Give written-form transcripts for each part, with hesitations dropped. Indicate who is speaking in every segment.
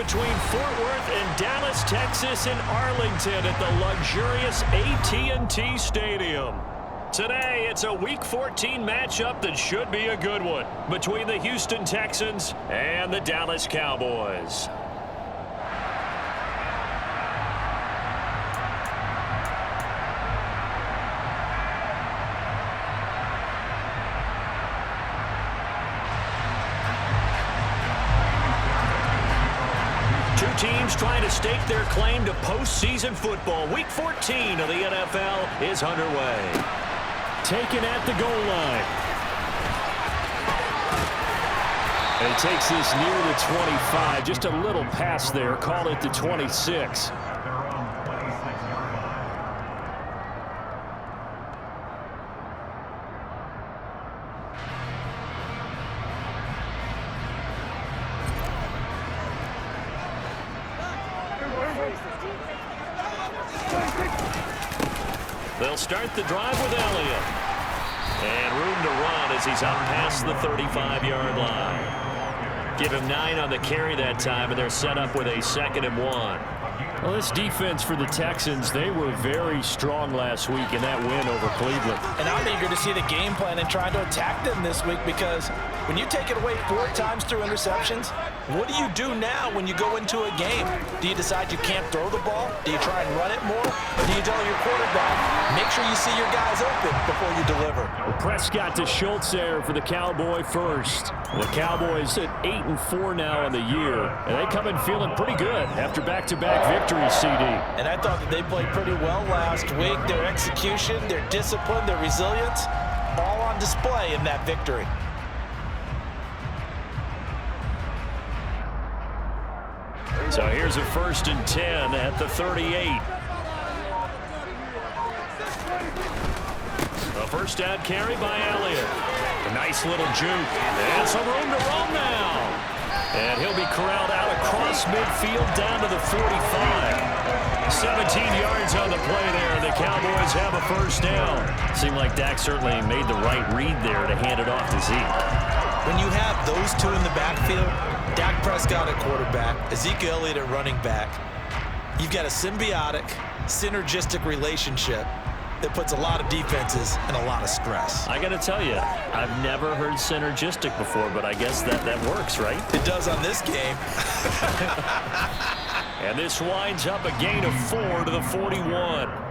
Speaker 1: between Fort Worth and Dallas, Texas and Arlington at the luxurious AT&T Stadium. Today, it's a Week 14 matchup that should be a good one between the Houston Texans and the Dallas Cowboys. Teams trying to stake their claim to postseason football. Week 14 of the NFL is underway. Taken at the goal line. And he takes this near the 25. Just a little pass there. Call it the 26. They'll start the drive with Elliott. And room to run as he's out past the 35-yard line. Give him 9 on the carry that time, and they're set up with a 2nd and 1. Well, this defense for the Texans, they were very strong last week in that win over Cleveland.
Speaker 2: And I'm eager to see the game plan and trying to attack them this week, because when you take it away 4 times through interceptions, what do you do now when you go into a game? Do you decide you can't throw the ball? Do you try and run it more? Or do you tell your quarterback, make sure you see your guys open before you deliver?
Speaker 1: Well, Prescott to Schultz there for the Cowboy first. The Cowboys at 8-4 now in the year, and they come in feeling pretty good after back-to-back victories, CD.
Speaker 2: And I thought that they played pretty well last week. Their execution, their discipline, their resilience, all on display in that victory.
Speaker 1: So here's a 1st and 10 at the 38. A first down carry by Elliott. A nice little juke. And some room to roam now. And he'll be corralled out across midfield down to the 45. 17 yards on the play there. The Cowboys have a first down. Seemed like Dak certainly made the right read there to hand it off to Zeke.
Speaker 2: When you have those two in the backfield, Dak Prescott at quarterback, Ezekiel Elliott at running back, you've got a symbiotic, synergistic relationship that puts a lot of defenses in a lot of stress.
Speaker 1: I got to tell you, I've never heard synergistic before, but I guess that works, right?
Speaker 2: It does on this game.
Speaker 1: And this winds up a gain of 4 to the 41.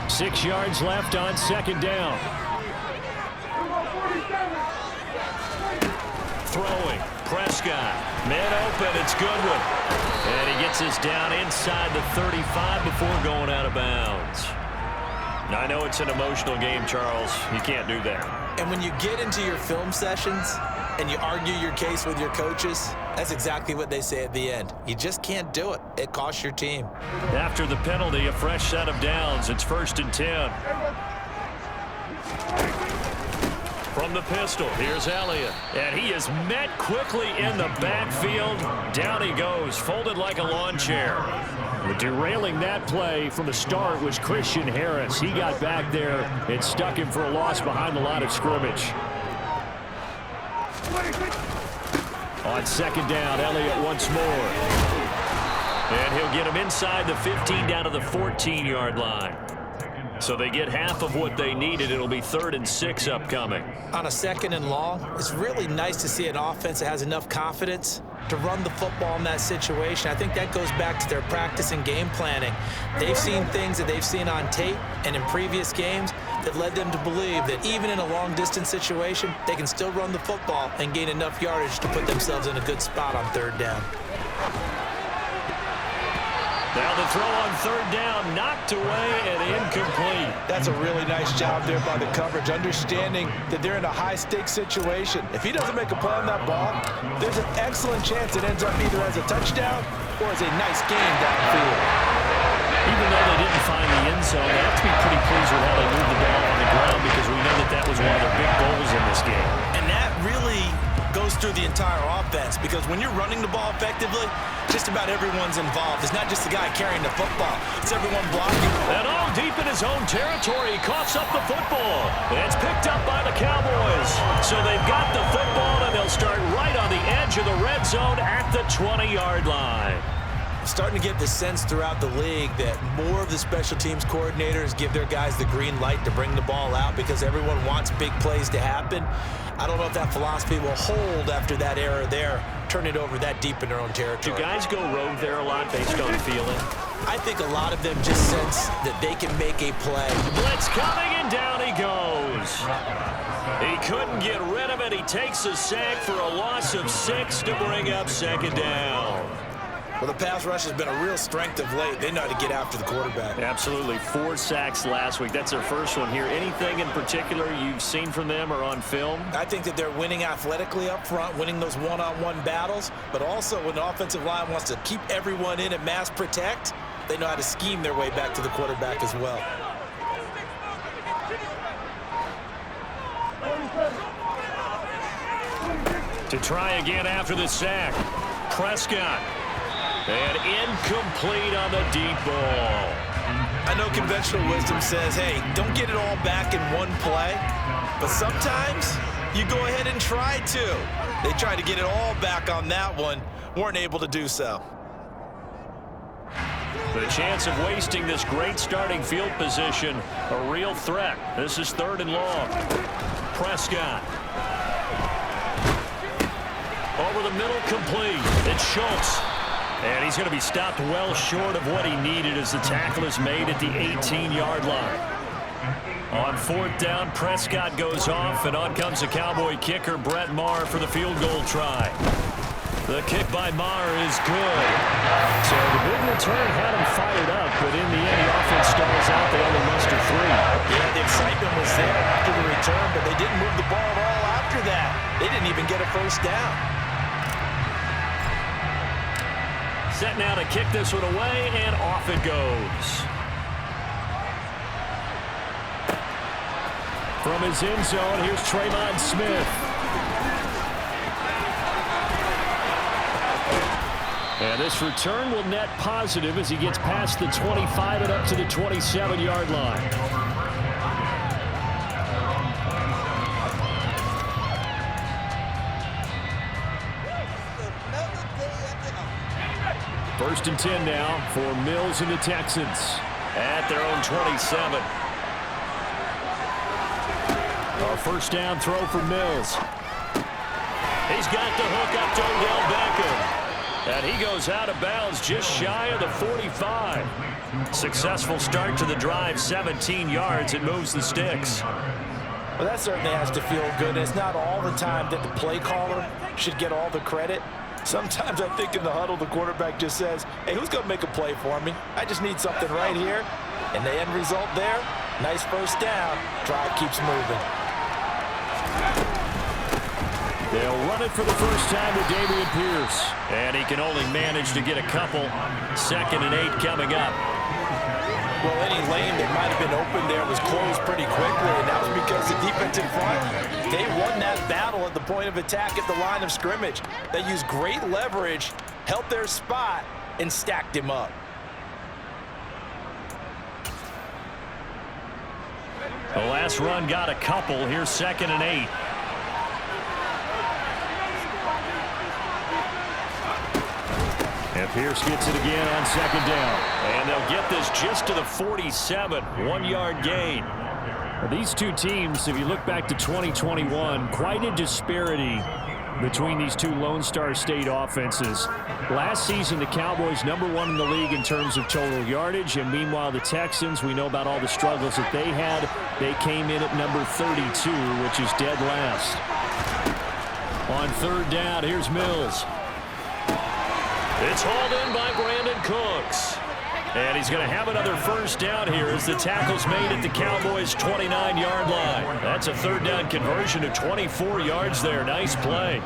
Speaker 1: 6 yards left on 2nd down. Throwing, Prescott, man open, it's Goodwin. And he gets us down inside the 35 before going out of bounds. Now, I know it's an emotional game, Charles. You can't do that.
Speaker 2: And when you get into your film sessions and you argue your case with your coaches, that's exactly what they say at the end. You just can't do it. It costs your team.
Speaker 1: After the penalty, a fresh set of downs. It's 1st and 10. From the pistol, here's Elliott. And he is met quickly in the backfield. Down he goes, folded like a lawn chair. But derailing that play from the start was Christian Harris. He got back there and stuck him for a loss behind the line of scrimmage. On 2nd down, Elliott once more. And he'll get him inside the 15 down to the 14-yard line. So they get half of what they needed. It'll be 3rd and 6 upcoming.
Speaker 2: On a 2nd and long, it's really nice to see an offense that has enough confidence to run the football in that situation. I think that goes back to their practice and game planning. They've seen things that they've seen on tape and in previous games that led them to believe that even in a long-distance situation, they can still run the football and gain enough yardage to put themselves in a good spot on 3rd down.
Speaker 1: Now the throw on 3rd down, knocked away and incomplete.
Speaker 2: That's a really nice job there by the coverage, understanding that they're in a high-stakes situation. If he doesn't make a play on that ball, there's an excellent chance it ends up either as a touchdown or as a nice gain downfield.
Speaker 1: Even though they didn't find the end zone, they have to be pretty pleased with how they moved the ball on the ground, because we know that was one of their big goals in this game.
Speaker 2: And that really goes goes through the entire offense, because when you're running the ball effectively, just about everyone's involved. It's not just the guy carrying the football. It's everyone blocking.
Speaker 1: And all deep in his own territory, he coughs up the football. It's picked up by the Cowboys. So they've got the football, and they'll start right on the edge of the red zone at the 20-yard line.
Speaker 2: Starting to get the sense throughout the league that more of the special teams coordinators give their guys the green light to bring the ball out because everyone wants big plays to happen. I don't know if that philosophy will hold after that error there, turn it over that deep in their own territory.
Speaker 1: Do guys go rogue there a lot based on feeling?
Speaker 2: I think a lot of them just sense that they can make a play.
Speaker 1: Blitz coming, and down he goes. He couldn't get rid of it. He takes a sack for a loss of 6 to bring up second down.
Speaker 2: Well, the pass rush has been a real strength of late. They know how to get after the quarterback.
Speaker 1: Absolutely. 4 sacks last week. That's their first one here. Anything in particular you've seen from them or on film?
Speaker 2: I think that they're winning athletically up front, winning those one-on-one battles, but also when the offensive line wants to keep everyone in and mass protect, they know how to scheme their way back to the quarterback as well.
Speaker 1: To try again after the sack. Prescott. And incomplete on the deep ball.
Speaker 2: I know conventional wisdom says, hey, don't get it all back in one play. But sometimes you go ahead and try to. They tried to get it all back on that one. Weren't able to do so.
Speaker 1: The chance of wasting this great starting field position, a real threat. This is 3rd and long. Prescott. Over the middle, complete. It's Schultz. And he's going to be stopped well short of what he needed as the tackle is made at the 18-yard line. On 4th down, Prescott goes off, and on comes the Cowboy kicker, Brett Maher, for the field goal try. The kick by Maher is good. So the big return had him fired up, but in the end, the offense stalls out. They only muster 3.
Speaker 2: Yeah, the excitement was there after the return, but they didn't move the ball at all after that. They didn't even get a first down.
Speaker 1: Set now to kick this one away, and off it goes. From his end zone, here's Trayvon Smith. And this return will net positive as he gets past the 25 and up to the 27-yard line. First and 10 now for Mills and the Texans at their own 27. Our first down throw for Mills. He's got the hook up to Odell Beckham. And he goes out of bounds just shy of the 45. Successful start to the drive, 17 yards. It moves the sticks.
Speaker 2: Well, that certainly has to feel good. And it's not all the time that the play caller should get all the credit. Sometimes I think in the huddle, the quarterback just says, hey, who's going to make a play for me? I just need something right here. And the end result there, nice first down. Drive keeps moving.
Speaker 1: They'll run it for the first time with Dameon Pierce. And he can only manage to get a couple. 2nd and 8 coming up.
Speaker 2: Well, any lane that might have been open there was closed pretty quickly, and that was because the defensive front, they won that battle at the point of attack at the line of scrimmage. They used great leverage, held their spot, and stacked him up.
Speaker 1: The last run got a couple. Here's 2nd and 8. And Pierce gets it again on 2nd down. And they'll get this just to the 47. 1-yard gain. Now, these two teams, if you look back to 2021, quite a disparity between these two Lone Star State offenses. Last season, the Cowboys #1 in the league in terms of total yardage. And meanwhile, the Texans, we know about all the struggles that they had. They came in at number 32, which is dead last. On 3rd down, here's Mills. It's hauled in by Brandon Cooks. And he's going to have another first down here as the tackle's made at the Cowboys' 29-yard line. That's a 3rd down conversion to 24 yards there. Nice play.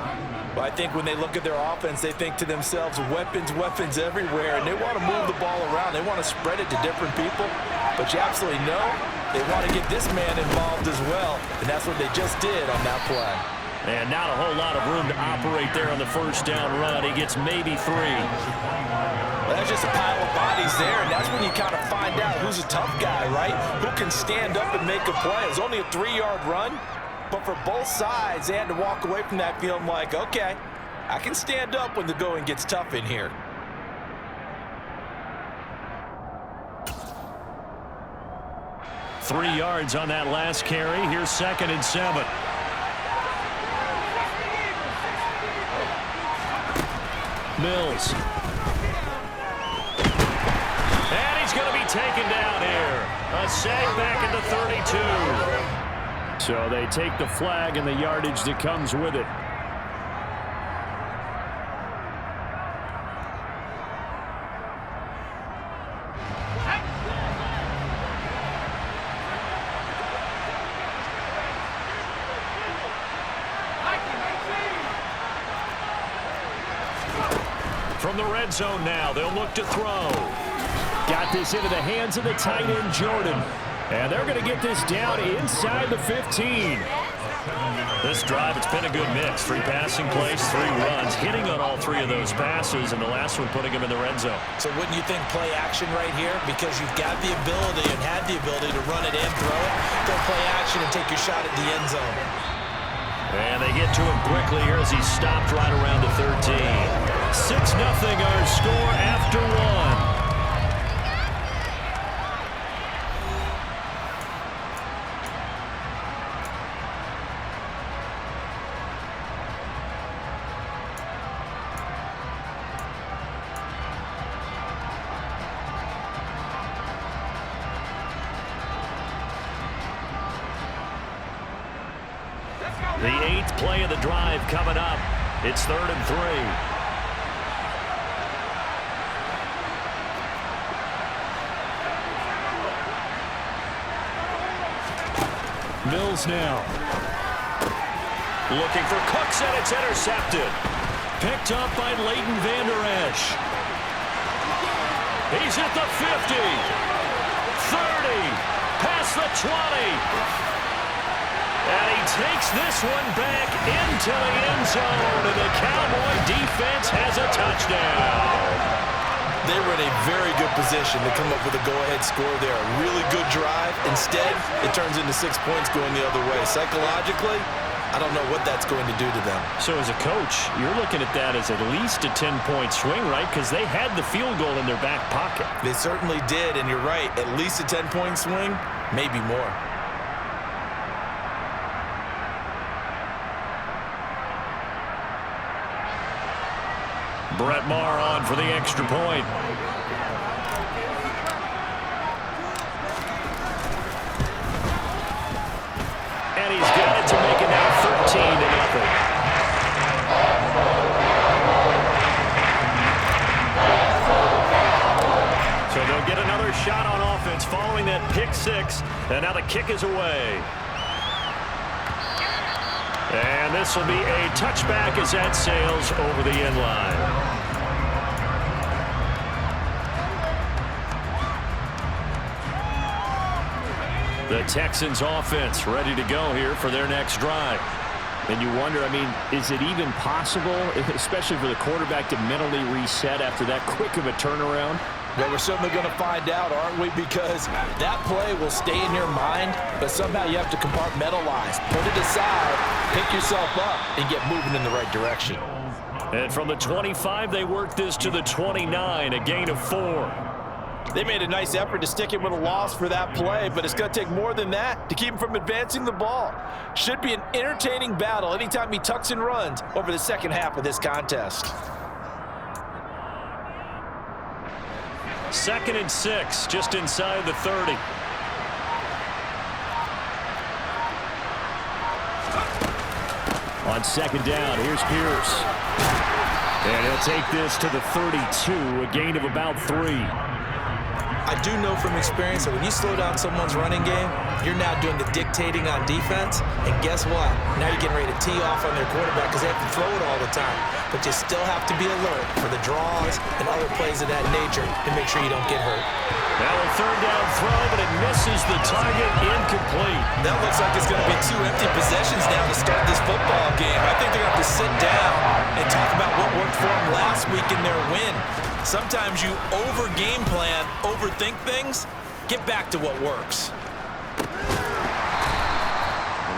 Speaker 2: Well, I think when they look at their offense, they think to themselves, weapons, weapons everywhere, and they want to move the ball around. They want to spread it to different people. But you absolutely know they want to get this man involved as well, and that's what they just did on that play.
Speaker 1: And not a whole lot of room to operate there on the first down run. He gets maybe 3.
Speaker 2: Well, that's just a pile of bodies there, and that's when you kind of find out who's a tough guy, right? Who can stand up and make a play. It's only a 3-yard run, but for both sides, they had to walk away from that feeling like, okay, I can stand up when the going gets tough in here.
Speaker 1: Three yards on that last carry. Here's 2nd and 7. Mills. And he's going to be taken down here. A sack back at the 32. So they take the flag and the yardage that comes with it. From the red zone now, they'll look to throw. Got this into the hands of the tight end, Jordan. And they're going to get this down inside the 15. This drive, it's been a good mix. 3 passing plays, 3 runs, hitting on all 3 of those passes, and the last one putting him in the red zone. So wouldn't you think play action right here? Because you've got the ability and had the ability to run it and throw it. Go play action and take your shot at the end zone. And they get to him quickly here as he stopped right around the 13. 6-0 our score after 1. The 8th play of the drive coming up. It's 3rd and 3. Mills now. Looking for Cooks, and it's intercepted. Picked up by Leighton Vander Esch. He's at the 50. 30. Past the 20. And he takes this one back into the end zone, and the Cowboy defense has a touchdown. They were in a very good position to come up with a go-ahead score there. A really good drive. Instead, it turns into 6 points going the other way. Psychologically, I don't know what that's going to do to them. So as a coach, you're looking at that as at least a 10-point swing, right? Because they had the field goal in their back pocket. They certainly did, and you're right. At least a 10-point swing, maybe more. Brett Maher on for the extra point. And he's got it to make it now 13-0. So they'll get another shot on offense following that pick 6. And now the kick is away. And this will be a touchback as that sails over the end line. The Texans offense ready to go here for their next drive. And you wonder, I mean, is it even possible, especially for the quarterback, to mentally reset after that quick of a turnaround? Well, we're certainly going to find out, aren't we? Because that play will stay in your mind, but somehow you have to compartmentalize. Put it aside, pick yourself up, and get moving in the right direction. And from the 25, they work this to the 29, a gain of 4. They made a nice effort to stick him with a loss for that play, but it's going to take more than that to keep him from advancing the ball. Should be an entertaining battle anytime he tucks and runs over the second half of this contest. 2nd and 6, just inside the 30. On 2nd down, here's Pierce. And he'll take this to the 32, a gain of about 3.
Speaker 2: I do know from experience that when you slow down someone's running game, you're now doing the dictating on defense, and guess what? Now you're getting ready to tee off on their quarterback because they have to throw it all the time. But you still have to be alert for the draws and other plays of that nature to make sure you don't get hurt.
Speaker 1: Now a third down throw, but it misses the target, incomplete.
Speaker 2: That looks like it's going to be 2 empty possessions now to start this football game. I think they're going to have to sit down and talk about what worked for them last week in their win. Sometimes you over-game plan, overthink things. Get back to what works.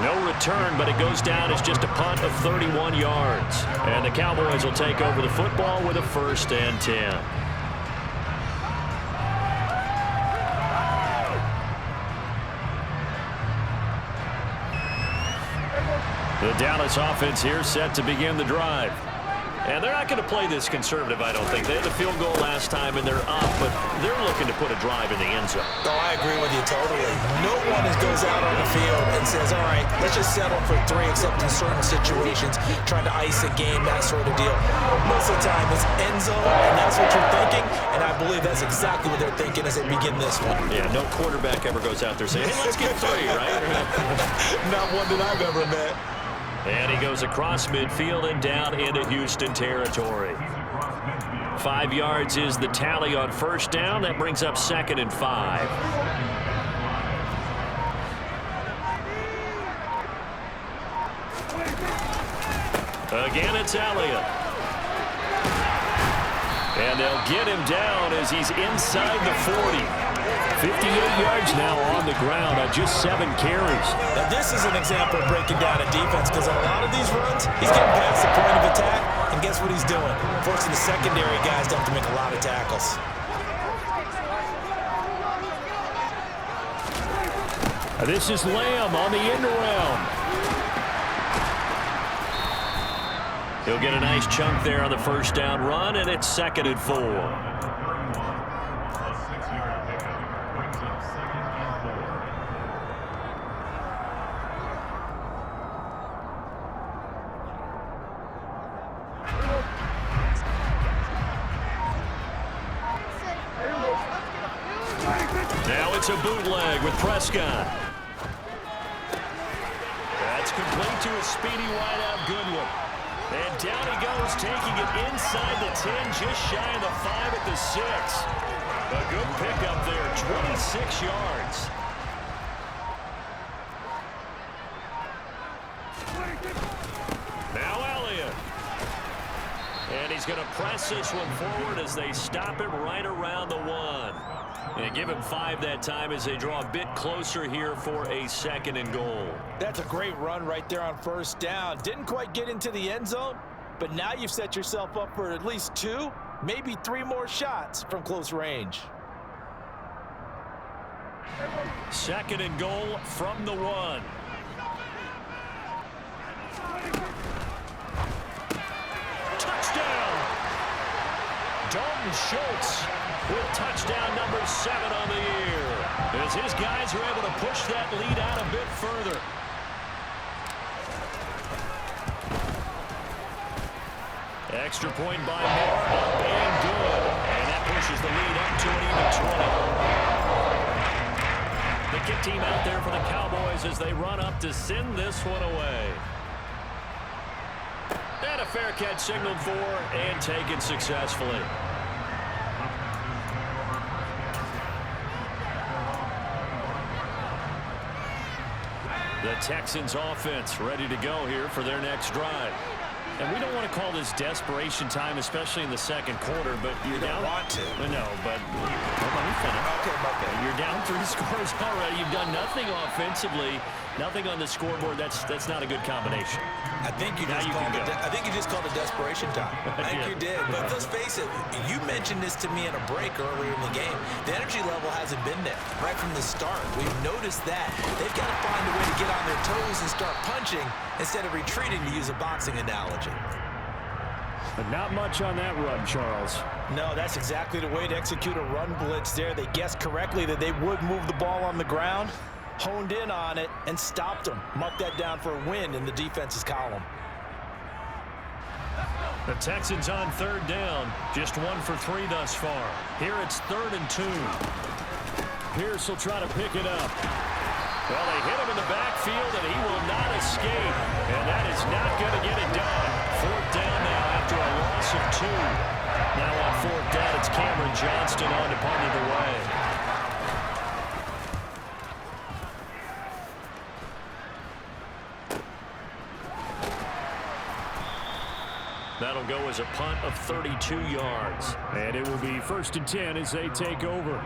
Speaker 1: No return, but it goes down as just a punt of 31 yards. And the Cowboys will take over the football with a 1st and 10. The Dallas offense here set to begin the drive. And they're not going to play this conservative, I don't think. They had a field goal last time, and they're up, but they're looking to put a drive in the end zone.
Speaker 2: Oh, I agree with you totally. No one goes out on the field and says, all right, let's just settle for 3, except in certain situations, trying to ice a game, that sort of deal. Most of the time, it's end zone, and that's what you're thinking, and I believe that's exactly what they're thinking as they begin this one.
Speaker 1: Yeah, no quarterback ever goes out there saying, hey, let's get 3, right?
Speaker 2: Not one that I've ever met.
Speaker 1: And he goes across midfield and down into Houston territory. 5 yards is the tally on 1st down. That brings up 2nd and 5. Again, it's Elliott. And they'll get him down as he's inside the 40. 58 yards now on the ground on just 7 carries.
Speaker 2: Now this is an example of breaking down a defense because on a lot of these runs, he's getting past the point of attack, and guess what he's doing? Forcing the secondary guys to have to make a lot of tackles.
Speaker 1: This is Lamb on the end around. He'll get a nice chunk there on the 1st down run, and it's 2nd and 4. Now it's a bootleg with Prescott. That's complete to a speedy wideout Goodwin. And down he goes, taking it inside the 10, just shy of the 5 at the 6. A good pickup there, 26 yards. Now Elliott. And he's going to press this one forward as they stop him right around the 1. And give him 5 that time as they draw a bit closer here for a 2nd and goal.
Speaker 2: That's a great run right there on 1st down. Didn't quite get into the end zone, but now you've set yourself up for at least 2, maybe 3 more shots from close range.
Speaker 1: 2nd and goal from the 1. Touchdown! Dalton Schultz with touchdown number 7 on the year, as his guys are able to push that lead out a bit further. Extra point by Moore, up and good. And that pushes the lead up to an even 20. The kick team out there for the Cowboys as they run up to send this one away. And a fair catch signaled for and taken successfully. The Texans offense ready to go here for their next drive. And we don't want to call this desperation time, especially in the 2nd quarter, but you're down.
Speaker 2: Want to.
Speaker 1: No, but let me finish.
Speaker 2: Okay.
Speaker 1: You're down 3 scores already. You've done nothing offensively, nothing on the scoreboard. That's not a good combination.
Speaker 2: I think you just called it desperation time. I think you did. But let's face it, you mentioned this to me in a break earlier in the game. The energy level hasn't been there right from the start. We've noticed that. They've got to find a way to get on their toes and start punching instead of retreating, to use a boxing analogy.
Speaker 1: But not much on that run, Charles.
Speaker 2: No, that's exactly the way to execute a run blitz there. They guessed correctly that they would move the ball on the ground, honed in on it, and stopped them. Mark that down for a win in the defense's column.
Speaker 1: The Texans on third down, just 1 for 3 thus far. Here it's 3rd and 2. Pierce will try to pick it up. Well, they hit him in the backfield, and he will not escape. And that is not going to get it done. 4th down now after a loss of 2. Now on 4th down, it's Cameron Johnston on to punt it away. That'll go as a punt of 32 yards. And it will be 1st and 10 as they take over.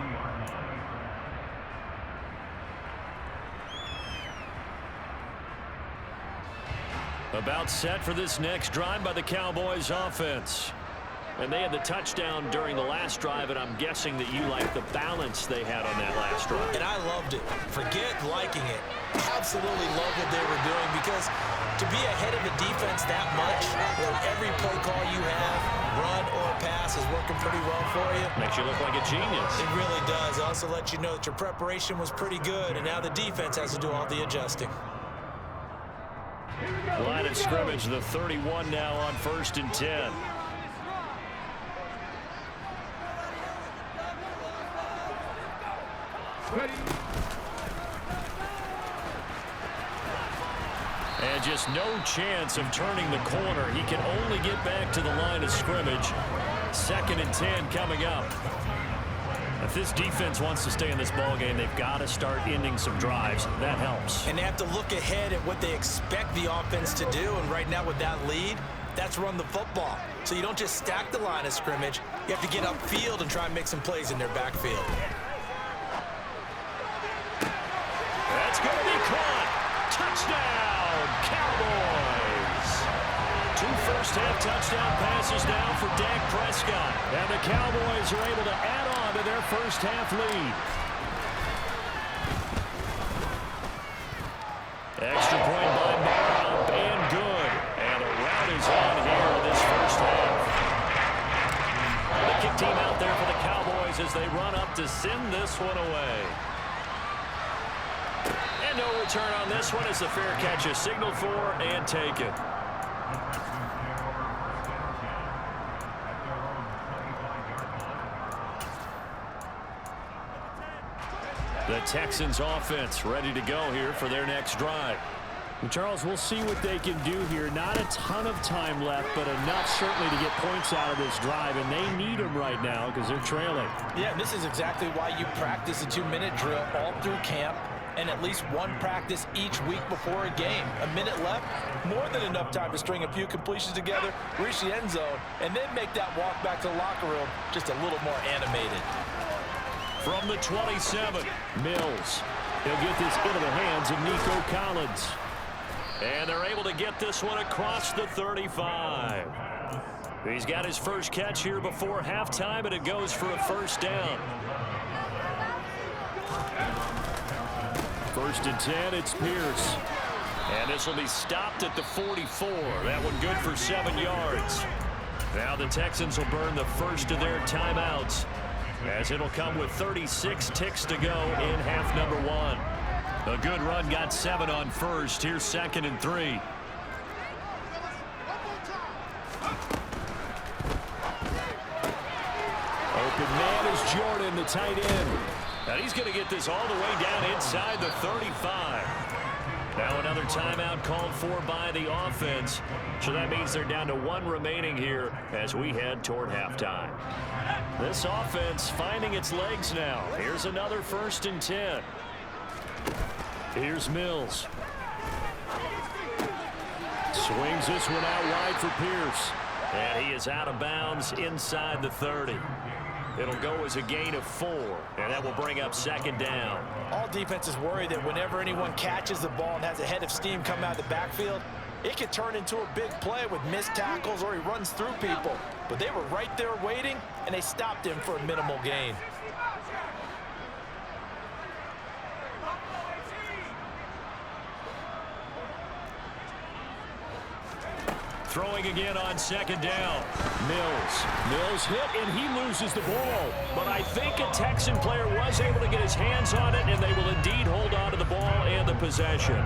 Speaker 1: About set for this next drive by the Cowboys offense. And they had the touchdown during the last drive, and I'm guessing that you like the balance they had on that last drive.
Speaker 2: And I loved it. Forget liking it. Absolutely love what they were doing, because to be ahead of the defense that much, where every play call you have, run or pass, is working pretty well for you.
Speaker 1: Makes you look like a genius.
Speaker 2: It really does. It also lets you know that your preparation was pretty good, and now the defense has to do all the adjusting.
Speaker 1: Line of scrimmage, the 31 now on 1st and 10. And just no chance of turning the corner. He can only get back to the line of scrimmage. 2nd and 10 coming up. If this defense wants to stay in this ballgame, they've got to start ending some drives. That helps.
Speaker 2: And they have to look ahead at what they expect the offense to do. And right now with that lead, that's run the football. So you don't just stack the line of scrimmage. You have to get upfield and try and make some plays in their backfield.
Speaker 1: That's going to be caught. Touchdown, Cowboys. 2 first-half touchdown passes now for Dak Prescott. And the Cowboys are able to add on to their first-half lead. Extra point by Barr, up and good. And a rout is on here in this first half. The kick team out there for the Cowboys as they run up to send this one away. And no return on this one as the fair catch is signaled for and taken. The Texans offense ready to go here for their next drive. And Charles, we'll see what they can do here. Not a ton of time left, but enough certainly to get points out of this drive, and they need them right now because they're trailing.
Speaker 2: Yeah, this is exactly why you practice a 2-minute drill all through camp, and at least one practice each week before a game. A minute left, more than enough time to string a few completions together, reach the end zone, and then make that walk back to the locker room just a little more animated.
Speaker 1: From the 27, Mills. He'll get this into the hands of Nico Collins. And they're able to get this one across the 35. He's got his first catch here before halftime, and it goes for a first down. 1st and 10, it's Pierce. And this will be stopped at the 44. That one good for 7 yards. Now the Texans will burn the first of their timeouts, as it'll come with 36 ticks to go in half number 1. A good run got 7 on first. Here's 2nd and 3. Open man is Jordan, the tight end. And he's going to get this all the way down inside the 35. Now another timeout called for by the offense. So that means they're down to 1 remaining here as we head toward halftime. This offense finding its legs now. Here's another 1st and 10. Here's Mills. Swings this one out wide for Pierce. And he is out of bounds inside the 30. It'll go as a gain of 4, and that will bring up 2nd down.
Speaker 2: All defenses worry that whenever anyone catches the ball and has a head of steam come out of the backfield, it could turn into a big play with missed tackles or he runs through people. But they were right there waiting, and they stopped him for a minimal gain.
Speaker 1: Throwing again on 2nd down. Mills hit, and he loses the ball. But I think a Texan player was able to get his hands on it, and they will indeed hold on to the ball and the possession.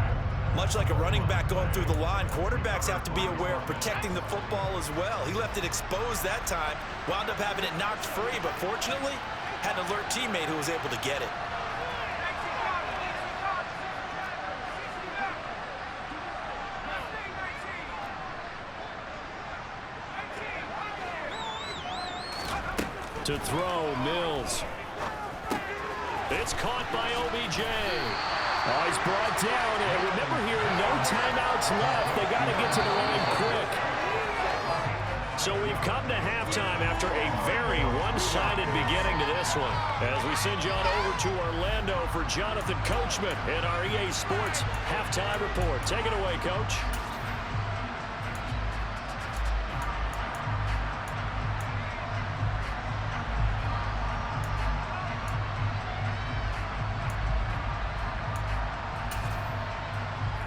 Speaker 2: Much like a running back going through the line, quarterbacks have to be aware of protecting the football as well. He left it exposed that time, wound up having it knocked free, but fortunately, had an alert teammate who was able to get it.
Speaker 1: To throw, Mills. It's caught by OBJ. Oh, he's brought down, and remember here, no timeouts left. They got to get to the line quick. So we've come to halftime after a very one-sided beginning to this one. As we send you on over to Orlando for Jonathan Coachman in our EA Sports Halftime Report. Take it away, Coach.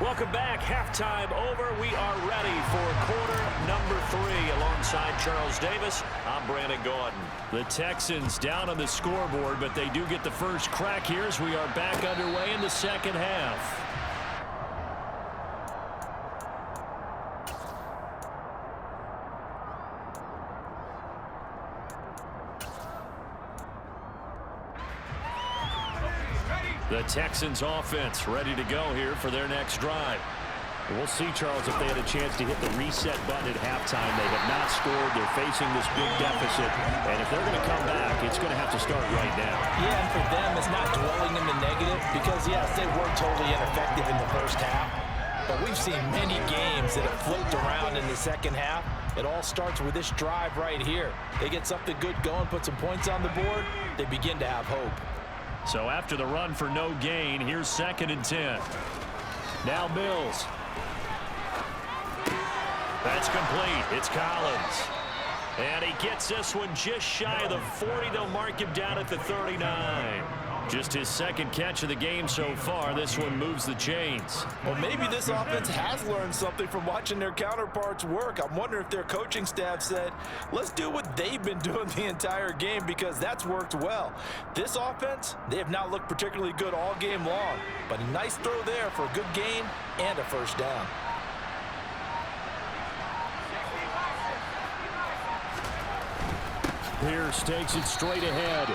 Speaker 1: Welcome back. Halftime over. We are ready for quarter number 3. Alongside Charles Davis, I'm Brandon Gaudin. The Texans down on the scoreboard, but they do get the first crack here as we are back underway in the second half. The Texans offense ready to go here for their next drive. We'll see, Charles, if they had a chance to hit the reset button at halftime. They have not scored. They're facing this big deficit. And if they're going to come back, it's going to have to start right now.
Speaker 2: Yeah, and for them, it's not dwelling in the negative because, yes, they were totally ineffective in the first half. But we've seen many games that have flipped around in the second half. It all starts with this drive right here. They get something good going, put some points on the board, they begin to have hope.
Speaker 1: So after the run for no gain, here's 2nd and 10. Now Mills. That's complete. It's Collins. And he gets this one just shy of the 40. They'll mark him down at the 39. Just his second catch of the game so far. This one moves the chains.
Speaker 2: Well, maybe this offense has learned something from watching their counterparts work. I'm wondering if their coaching staff said, let's do what they've been doing the entire game because that's worked well. This offense, they have not looked particularly good all game long, but a nice throw there for a good gain and a first down.
Speaker 1: Pierce takes it straight ahead.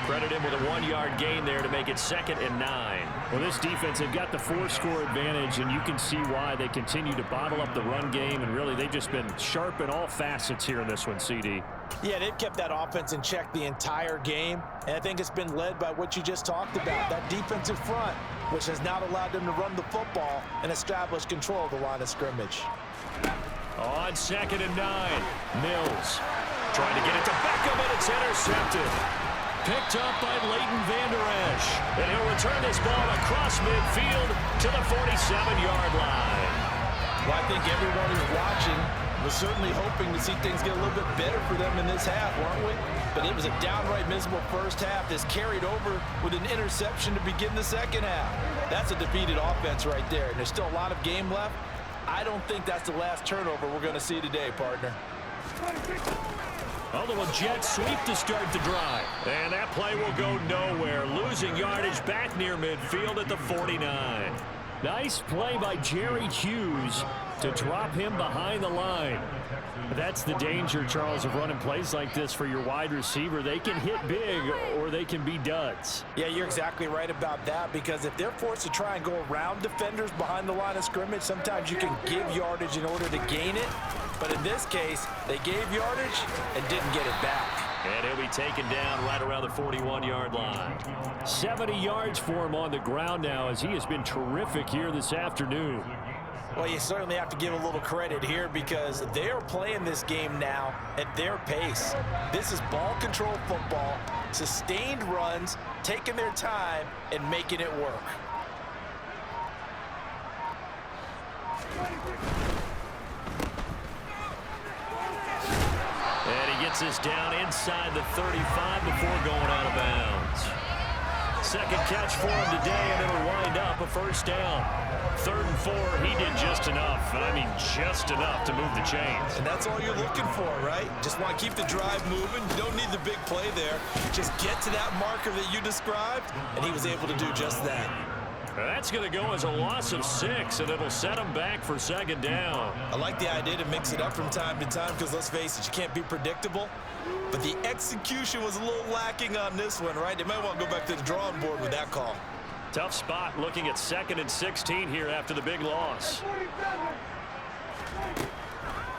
Speaker 1: Credit him with a 1-yard gain there to make it 2nd and 9. Well, this defense, they've got the 4-score advantage, and you can see why they continue to bottle up the run game, and really they've just been sharp in all facets here in this one, CD.
Speaker 2: Yeah, they've kept that offense in check the entire game, and I think it's been led by what you just talked about, that defensive front, which has not allowed them to run the football and establish control of the line of scrimmage.
Speaker 1: On 2nd and 9, Mills trying to get it to Beckham, and it's intercepted. Picked up by Leighton Vander Esch. And he'll return this ball across midfield to the 47-yard line.
Speaker 2: Well, I think everyone who's watching was certainly hoping to see things get a little bit better for them in this half, weren't we? But it was a downright miserable first half that's carried over with an interception to begin the second half. That's a defeated offense right there, and there's still a lot of game left. I don't think that's the last turnover we're going to see today, partner.
Speaker 1: Although a jet sweep to start the drive. And that play will go nowhere. Losing yardage back near midfield at the 49. Nice play by Jerry Hughes to drop him behind the line. That's the danger, Charles, of running plays like this for your wide receiver. They can hit big or they can be duds.
Speaker 2: Yeah, you're exactly right about that because if they're forced to try and go around defenders behind the line of scrimmage, sometimes you can give yardage in order to gain it. But in this case, they gave yardage and didn't get it back.
Speaker 1: And he'll be taken down right around the 41-yard line. 70 yards for him on the ground now as he has been terrific here this afternoon.
Speaker 2: Well, you certainly have to give a little credit here because they're playing this game now at their pace. This is ball control football, sustained runs, taking their time, and making it work.
Speaker 1: And he gets this down inside the 35 before going out of bounds. Second catch for him today, and it'll wind up a first down. 3rd and 4, he did just enough, and I mean just enough to move the chains.
Speaker 2: And that's all you're looking for, right? Just want to keep the drive moving. You don't need the big play there. Just get to that marker that you described, and he was able to do just that.
Speaker 1: That's going to go as a loss of 6, and it'll set them back for second down.
Speaker 2: I like the idea to mix it up from time to time because, let's face it, you can't be predictable. But the execution was a little lacking on this one, right? They might want to go back to the drawing board with that call.
Speaker 1: Tough spot looking at 2nd and 16 here after the big loss.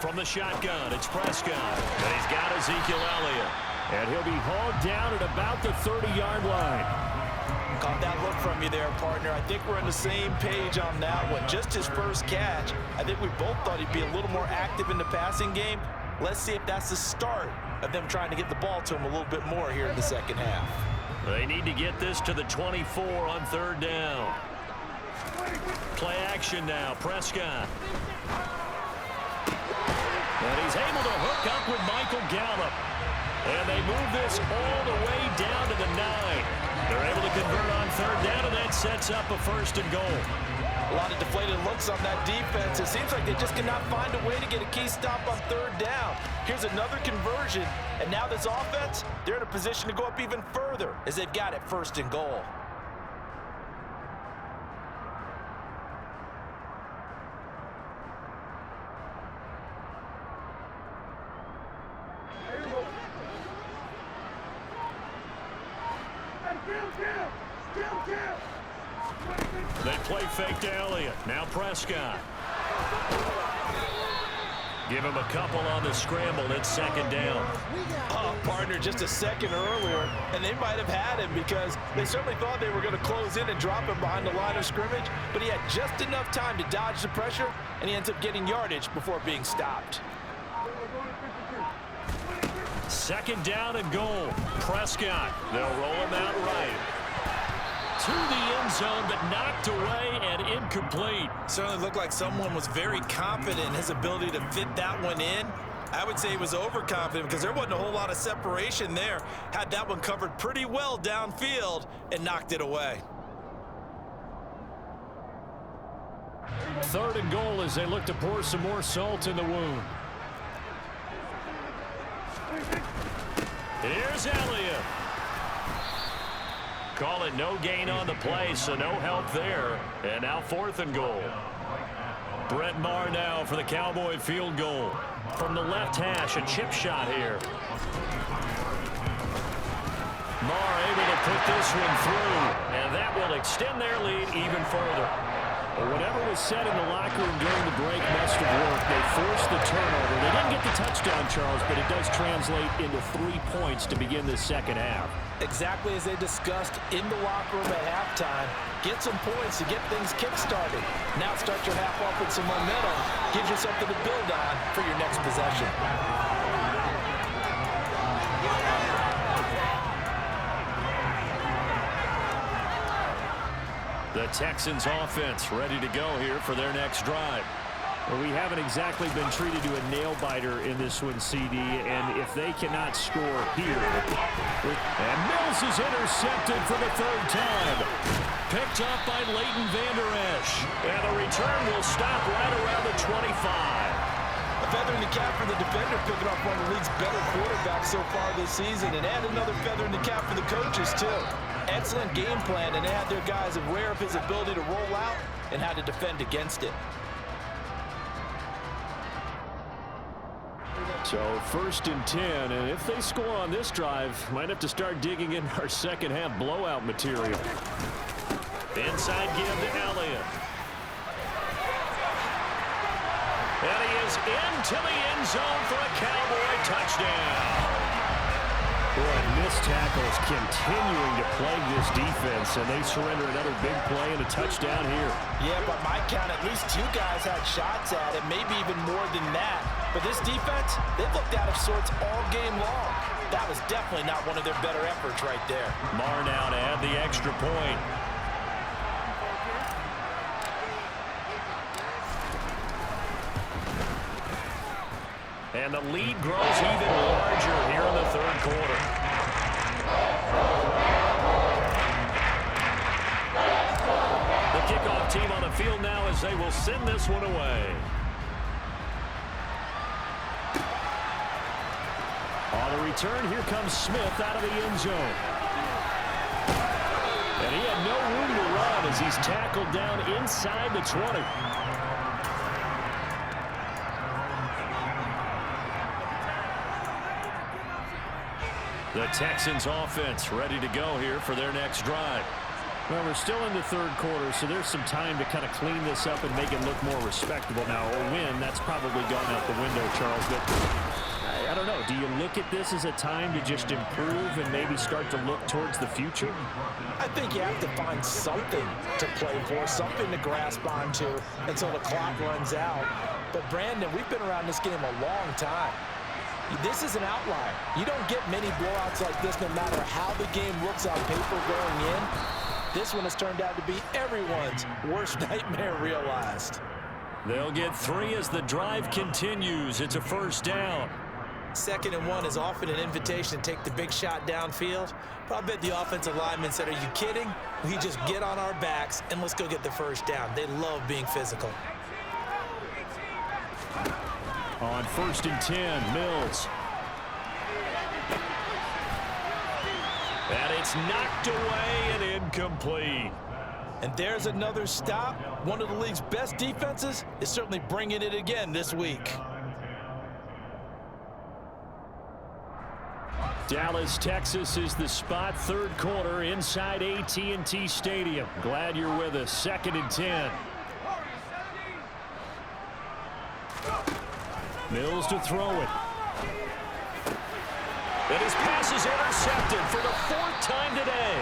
Speaker 1: From the shotgun, it's Prescott. And he's got Ezekiel Elliott. And he'll be hauled down at about the 30-yard line.
Speaker 2: Caught that look from you there, partner. I think we're on the same page on that one. Just his first catch. I think we both thought he'd be a little more active in the passing game. Let's see if that's the start of them trying to get the ball to him a little bit more here in the second half.
Speaker 1: They need to get this to the 24 on 3rd down. Play action now, Prescott. And he's able to hook up with Michael Gallup. And they move this all the way down to the 9. They're able to convert on 3rd down, and that sets up a 1st and goal.
Speaker 2: A lot of deflated looks on that defense. It seems like they just cannot find a way to get a key stop on 3rd down. Here's another conversion, and now this offense, they're in a position to go up even further as they've got it 1st and goal.
Speaker 1: They play fake to Elliott. Now Prescott. Give him a couple on the scramble. It's 2nd down.
Speaker 2: Partner, just a second earlier, and they might have had him because they certainly thought they were going to close in and drop him behind the line of scrimmage, but he had just enough time to dodge the pressure, and he ends up getting yardage before being stopped.
Speaker 1: 2nd down and goal. Prescott. They'll roll him out right. To the end zone, but knocked away and incomplete.
Speaker 2: Certainly looked like someone was very confident in his ability to fit that one in. I would say he was overconfident because there wasn't a whole lot of separation there. Had that one covered pretty well downfield and knocked it away.
Speaker 1: 3rd and goal as they look to pour some more salt in the wound. Here's Elliott. Call it no gain on the play, so no help there. And now 4th and goal. Brett Maher now for the Cowboy field goal. From the left hash, a chip shot here. Maher able to put this one through, and that will extend their lead even further. But whatever was said in the locker room during the break must have worked. They forced the turnover. They didn't get the touchdown, Charles, but it does translate into 3 points to begin the second half.
Speaker 2: Exactly as they discussed in the locker room at halftime. Get some points to get things kick-started. Now start your half off with some momentum. Gives you something to build on for your next possession.
Speaker 1: The Texans offense ready to go here for their next drive. Well, we haven't exactly been treated to a nail-biter in this one, CD, and if they cannot score here. And Mills is intercepted for the 3rd time. Picked up by Leighton Vander Esch. And the return will stop right around the 25.
Speaker 2: A feather in the cap for the defender, picking up one of the league's better quarterbacks so far this season, and add another feather in the cap for the coaches, too. Excellent game plan, and they had their guys aware of his ability to roll out and how to defend against it.
Speaker 1: So 1st and 10, and if they score on this drive, might have to start digging in our second half blowout material. Inside give to Elliott. And he is into the end zone for a Cowboy touchdown. Boy, missed tackles continuing to plague this defense, and they surrender another big play and a touchdown here.
Speaker 2: Yeah, by my count, at least 2 guys had shots at it, maybe even more than that. But this defense, they've looked out of sorts all game long. That was definitely not one of their better efforts right there.
Speaker 1: Maher now to add the extra point. And the lead grows even larger here in the 3rd quarter. The kickoff team on the field now as they will send this one away. On the return, here comes Smith out of the end zone. And he had no room to run down as he's tackled down inside the 20. The Texans offense ready to go here for their next drive.
Speaker 3: Well, we're still in the third quarter, so there's some time to kind of clean this up and make it look more respectable. Now, a win, that's probably gone out the window, Charles. But I don't know. Do you look at this as a time to just improve and maybe start to look towards the future?
Speaker 2: I think you have to find something to play for, something to grasp onto until the clock runs out. But, Brandon, we've been around this game a long time. This is an outlier. You don't get many blowouts like this no matter how the game looks on paper going in. This one has turned out to be everyone's worst nightmare realized.
Speaker 1: They'll get 3 as the drive continues. It's a first down.
Speaker 2: 2nd and 1 is often an invitation to take the big shot downfield. But I bet the offensive linemen said, are you kidding? We just get on our backs and let's go get the first down. They love being physical.
Speaker 1: On 1st and 10, Mills. And it's knocked away and incomplete.
Speaker 2: And there's another stop. One of the league's best defenses is certainly bringing it again this week.
Speaker 1: Dallas, Texas is the spot. 3rd quarter inside AT&T Stadium. Glad you're with us. 2nd and 10. Mills to throw it. And his pass is intercepted for the 4th time today.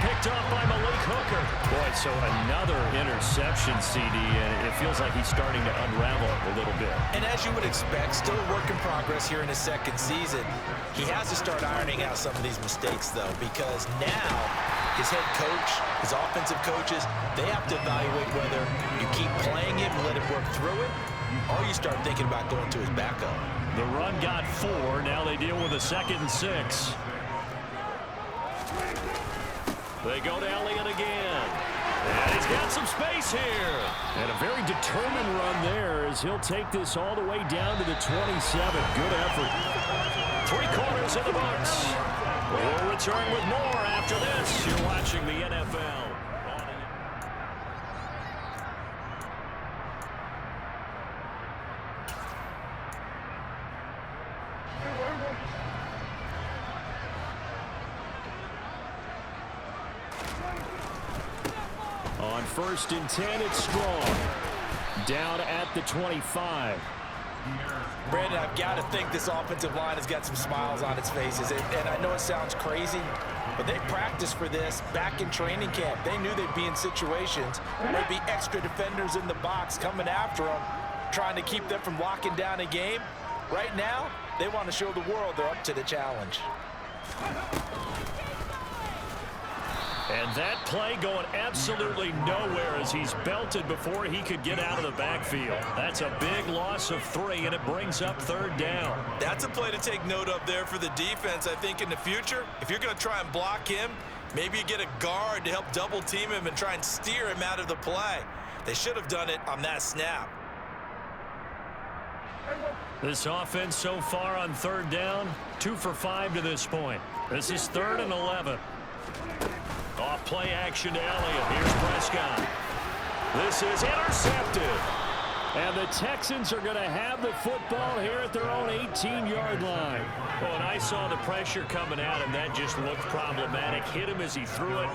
Speaker 1: Picked off by Malik Hooker. Boy, so another interception, CD, and it feels like he's starting to unravel a little bit.
Speaker 2: And as you would expect, still a work in progress here in his 2nd season. He has to start ironing out some of these mistakes, though, because now his head coach, his offensive coaches, they have to evaluate whether you keep playing him and let him work through it, or you start thinking about going to his backup.
Speaker 1: The run got 4. Now they deal with a 2nd and 6. They go to Elliott again. And he's got some space here. And a very determined run there as he'll take this all the way down to the 27. Good effort. 3 quarters in the books. We'll return with more after this. You're watching the NFL. On 1st and 10, it's Strong. Down at the 25.
Speaker 2: Brandon, I've got to think this offensive line has got some smiles on its faces. And I know it sounds crazy, but they practiced for this back in training camp. They knew they'd be in situations where there'd be extra defenders in the box coming after them, trying to keep them from locking down a game. Right now, they want to show the world they're up to the challenge.
Speaker 1: And that play going absolutely nowhere as he's belted before he could get out of the backfield. That's a big loss of 3, and it brings up 3rd down.
Speaker 2: That's a play to take note of there for the defense, I think, in the future. If you're going to try and block him, maybe you get a guard to help double team him and try and steer him out of the play. They should have done it on that snap.
Speaker 1: This offense so far on 3rd down, 2 for 5 to this point. This is 3rd and 11. Off play action to Elliott. Here's Prescott. This is intercepted. And the Texans are going to have the football here at their own 18-yard line. Oh, and I saw the pressure coming at him. That just looked problematic. Hit him as he threw it,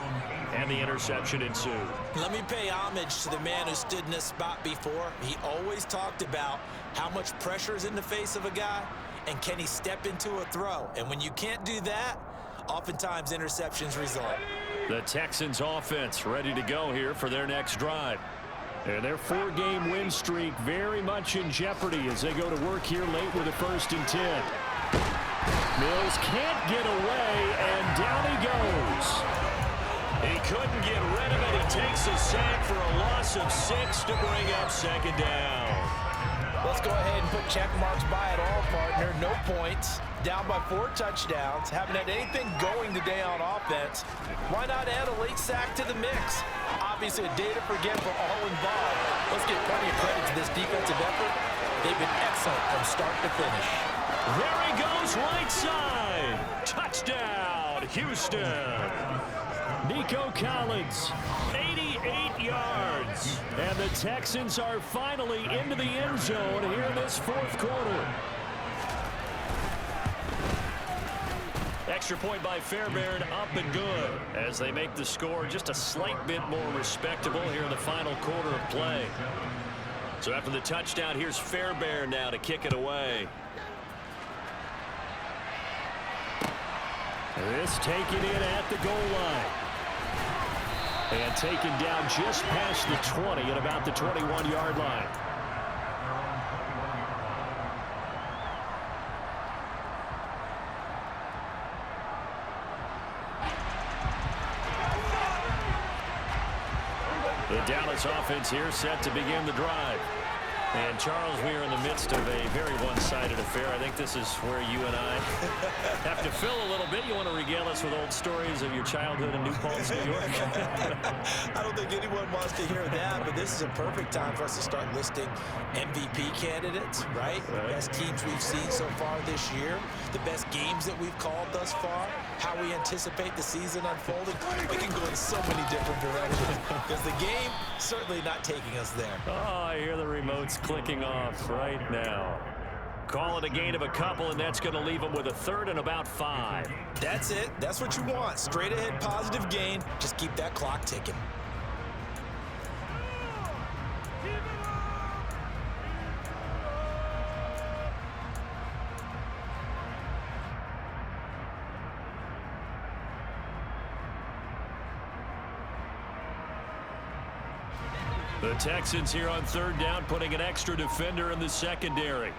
Speaker 1: and the interception ensued.
Speaker 2: Let me pay homage to the man who stood in this spot before. He always talked about how much pressure is in the face of a guy, and can he step into a throw. And when you can't do that, oftentimes interceptions result.
Speaker 1: The Texans offense ready to go here for their next drive. And their 4-game win streak very much in jeopardy as they go to work here late with a 1st and 10. Mills can't get away, and down he goes. He couldn't get rid of it. He takes a sack for a loss of 6 to bring up 2nd down.
Speaker 2: Let's go ahead and put check marks by it all, partner. No points. Down by 4 touchdowns. Haven't had anything going today on offense. Why not add a late sack to the mix? Obviously a day to forget for all involved. Let's give plenty of credit to this defensive effort. They've been excellent from start to finish.
Speaker 1: There he goes, right side. Touchdown, Houston.
Speaker 3: Nico Collins, 88 yards. And the Texans are finally into the end zone here in this fourth quarter.
Speaker 1: Extra point by Fairbairn, up and good, as they make the score just a slight bit more respectable here in the final quarter of play. So after the touchdown, here's Fairbairn now to kick it away.
Speaker 3: This taken in at the goal line. And taken down just past the 20 at about the 21-yard line.
Speaker 1: The Dallas offense here set to begin the drive. And, Charles, we are in the midst of a very one-sided affair. I think this is where you and I have to fill a little bit. You want to regale us with old stories of your childhood in New Paltz, New York?
Speaker 2: I don't think anyone wants to hear that, but this is a perfect time for us to start listing MVP candidates, right? The best teams we've seen so far this year, the best games that we've called thus far, how we anticipate the season unfolding. We can go in so many different directions because the game certainly not taking us there.
Speaker 1: Oh, I hear the remotes clicking off right now. Call it a gain of a couple, and that's going to leave them with a third and about 5.
Speaker 2: That's it. That's what you want. Straight ahead positive gain. Just keep that clock ticking.
Speaker 1: The Texans here on third down, putting an extra defender in the secondary.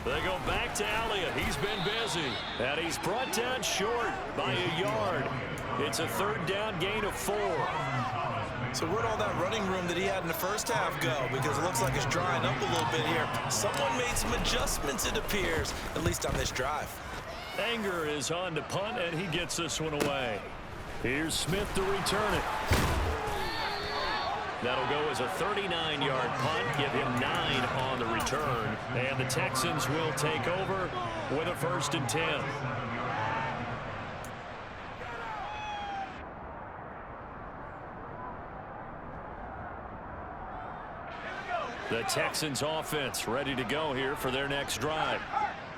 Speaker 1: They go back to Elliott. He's been busy. And he's brought down short by a yard. It's a third down gain of 4.
Speaker 2: So where'd all that running room that he had in the first half go? Because it looks like it's drying up a little bit here. Someone made some adjustments, it appears, at least on this drive.
Speaker 1: Anger is on to punt, and he gets this one away.
Speaker 3: Here's Smith to return it.
Speaker 1: That'll go as a 39-yard punt, give him 9 on the return, and the Texans will take over with a 1st and 10. The Texans offense ready to go here for their next drive.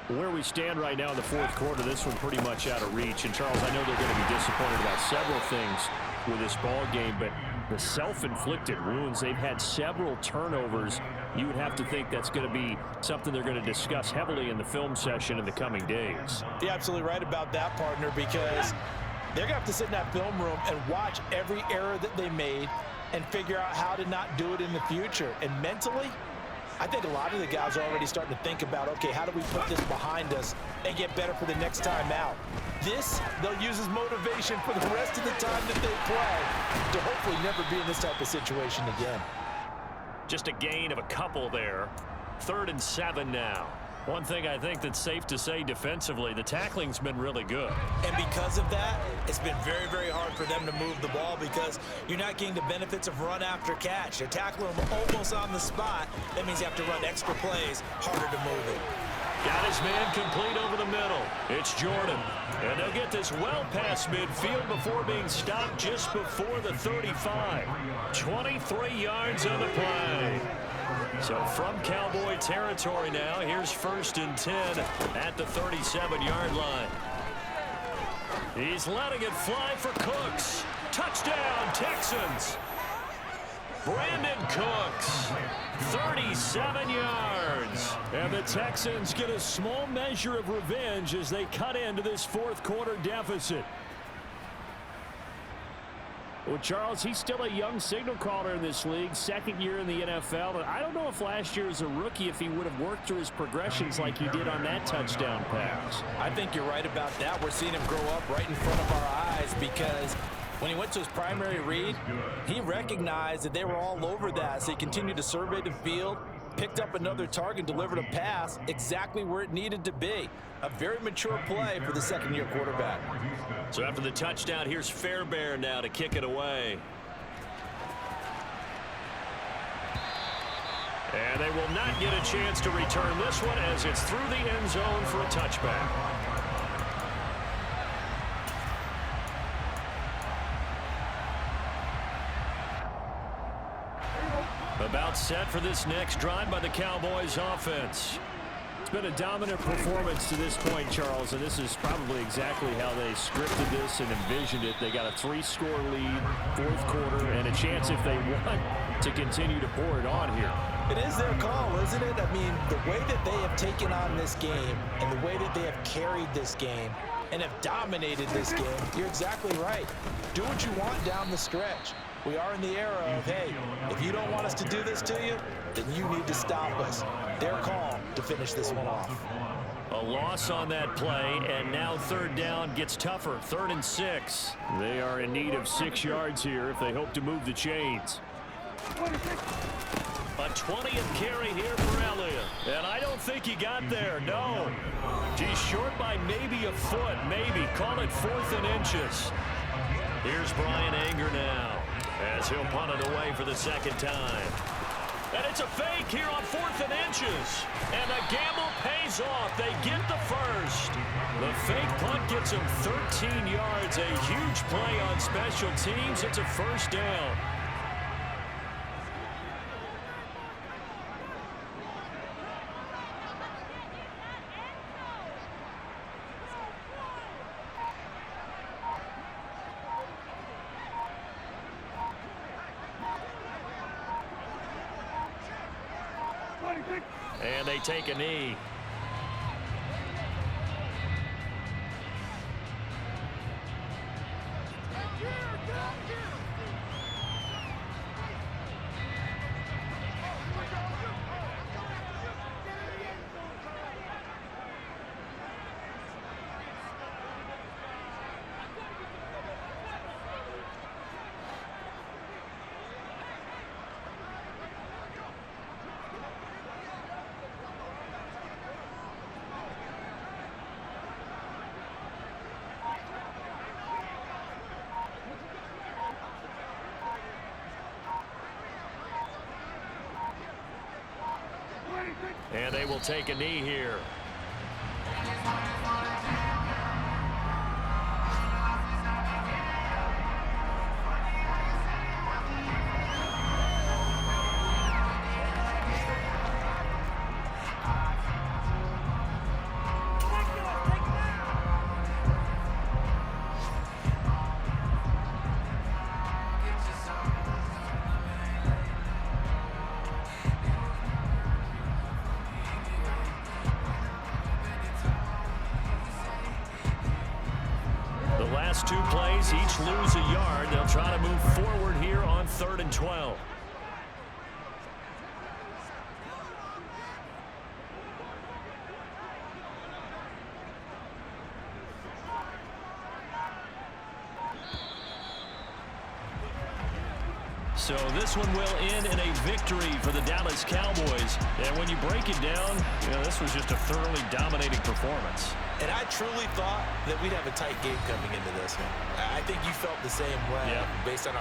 Speaker 3: Where we stand right now in the fourth quarter, this one pretty much out of reach. And, Charles, I know they're going to be disappointed about several things with this ball game, but the self-inflicted wounds, they've had several turnovers. You would have to think that's going to be something they're going to discuss heavily in the film session in the coming days.
Speaker 2: You're absolutely right about that, partner, because they're going to have to sit in that film room and watch every error that they made and figure out how to not do it in the future. And mentally, I think a lot of the guys are already starting to think about, okay, how do we put this behind us and get better for the next time out? This, they'll use as motivation for the rest of the time that they play to hopefully never be in this type of situation again.
Speaker 1: Just a gain of a couple there. 3rd and 7 now. One thing I think that's safe to say defensively, the tackling's been really good.
Speaker 2: And because of that, it's been very, very hard for them to move the ball because you're not getting the benefits of run after catch. They're tackling them almost on the spot. That means you have to run extra plays, harder to move it.
Speaker 1: Got his man complete over the middle. It's Jordan. And they'll get this well past midfield before being stopped just before the 35. 23 yards on the play. So from Cowboy territory now, here's 1st and 10 at the 37-yard line. He's letting it fly for Cooks. Touchdown, Texans. Brandon Cooks, 37 yards.
Speaker 3: And the Texans get a small measure of revenge as they cut into this fourth quarter deficit. Well, Charles, he's still a young signal caller in this league, 2nd year in the NFL. And I don't know if last year as a rookie, if he would have worked through his progressions like he did on that touchdown pass.
Speaker 2: I think you're right about that. We're seeing him grow up right in front of our eyes because when he went to his primary read, he recognized that they were all over that. So he continued to survey the field, picked up another target, delivered a pass exactly where it needed to be. A very mature play for the 2nd-year quarterback.
Speaker 1: So after the touchdown, here's Fairbairn now to kick it away. And they will not get a chance to return this one as it's through the end zone for a touchback. About set for this next drive by the Cowboys offense.
Speaker 3: It's been a dominant performance to this point, Charles, and this is probably exactly how they scripted this and envisioned it. They got a 3-score lead, fourth quarter, and a chance if they want to continue to pour it on here.
Speaker 2: It is their call, isn't it? I mean, the way that they have taken on this game and the way that they have carried this game and have dominated this game, you're exactly right. Do what you want down the stretch. We are in the era of, hey, if you don't want us to do this to you, then you need to stop us. Their call to finish this one off.
Speaker 1: A loss on that play, and now third down gets tougher. 3rd and 6.
Speaker 3: They are in need of 6 yards here if they hope to move the chains.
Speaker 1: A 20th carry here for Elliott. And I don't think he got there, no. He's short by maybe a foot, maybe. Call it 4th and inches. Here's Brian Anger now, as he'll punt it away for the second time. And it's a fake here on 4th and inches. And the gamble pays off. They get the first. The fake punt gets them 13 yards. A huge play on special teams. It's a first down. And they take a knee. And they will take a knee here. Last 2 plays, each lose a yard. They'll try to move forward here on 3rd and 12. So this one will end in a victory for the Dallas Cowboys. And when you break it down, this was just a thoroughly dominating performance.
Speaker 2: And I truly thought that we'd have a tight game coming into this one. I think you felt the same way based on